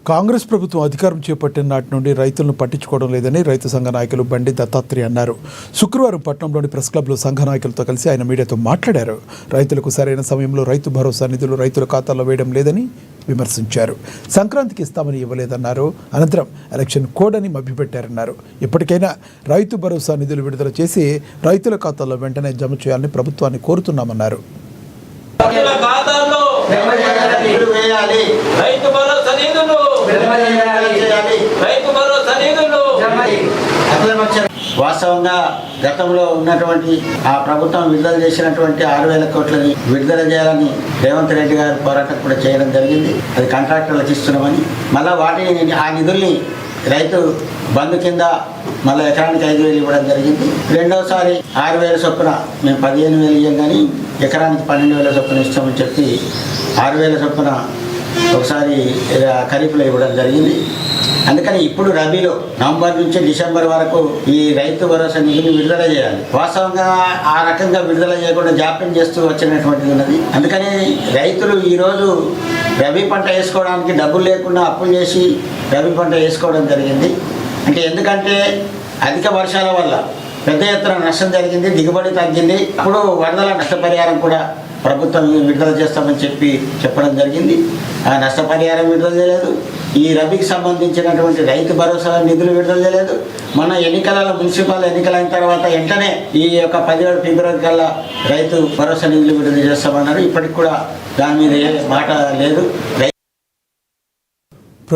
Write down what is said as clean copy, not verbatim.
కాంగ్రెస్ ప్రభుత్వం అధికారం చేపట్టిన నాటి నుండి రైతులను పట్టించుకోవడం లేదని రైతు సంఘ నాయకులు బండి దత్తాత్రేయ అన్నారు. శుక్రవారం పట్టణంలోని ప్రెస్ క్లబ్లో సంఘ నాయకులతో కలిసి ఆయన మీడియాతో మాట్లాడారు. రైతులకు సరైన సమయంలో రైతు భరోసా నిధులు రైతుల ఖాతాల్లో వేయడం లేదని విమర్శించారు. సంక్రాంతికి ఇస్తామని ఇవ్వలేదన్నారు. అనంతరం ఎలక్షన్ కోడ్ అని మభ్యపెట్టారన్నారు. ఇప్పటికైనా రైతు భరోసా నిధులు విడుదల చేసి రైతుల ఖాతాల్లో వెంటనే జమ చేయాలని ప్రభుత్వాన్ని కోరుతున్నామన్నారు. వాస్తవంగా గతంలో ఉన్నటువంటి ఆ ప్రభుత్వం విడుదల చేసినటువంటి 6,000 కోట్లని విడుదల చేయాలని రేవంత్ రెడ్డి గారు పోరాటం కూడా చేయడం జరిగింది. అది కాంట్రాక్టర్లకు ఇస్తున్నామని మళ్ళీ వాటిని ఆ నిధుల్ని రైతు బంధు కింద మళ్ళీ ఎకరానికి 5,000 ఇవ్వడం జరిగింది. రెండోసారి 6,000 చొప్పున మేము 15,000 ఇవ్వం కానీ ఎకరానికి 12,000 చొప్పున ఇస్తామని చెప్పి 6,000 చొప్పున ఒకసారి ఖరీఫ్లో ఇవ్వడం జరిగింది. అందుకని ఇప్పుడు రబీలో నవంబర్ నుంచి డిసెంబర్ వరకు ఈ రైతు భరోసా నిధులు విడుదల చేయాలి. వాస్తవంగా ఆ రకంగా విడుదల చేయకుండా జాప్యం చేస్తూ వచ్చినటువంటిది ఉన్నది. అందుకని రైతులు ఈరోజు రబీ పంట వేసుకోవడానికి డబ్బులు లేకుండా అప్పులు చేసి రబీ పంట వేసుకోవడం జరిగింది. ఎందుకంటే అధిక వర్షాల వల్ల పెద్ద ఎత్తున నష్టం జరిగింది, దిగుబడి తగ్గింది. అప్పుడు వరదల నష్టపరిహారం కూడా ప్రభుత్వం విడుదల చేస్తామని చెప్పడం జరిగింది. ఆ నష్టపరిహారం విడుదల చేయలేదు. ఈ రబీకి సంబంధించినటువంటి రైతు భరోసా నిధులు విడుదల చేయలేదు. మన మున్సిపల్ ఎన్నికలైన తర్వాత వెంటనే ఈ యొక్క 17 ఫిబ్రవరి కల్లా రైతు భరోసా నిధులు విడుదల చేస్తామన్నారు. ఇప్పటికి కూడా దాని మీద ఏ మాట లేదు.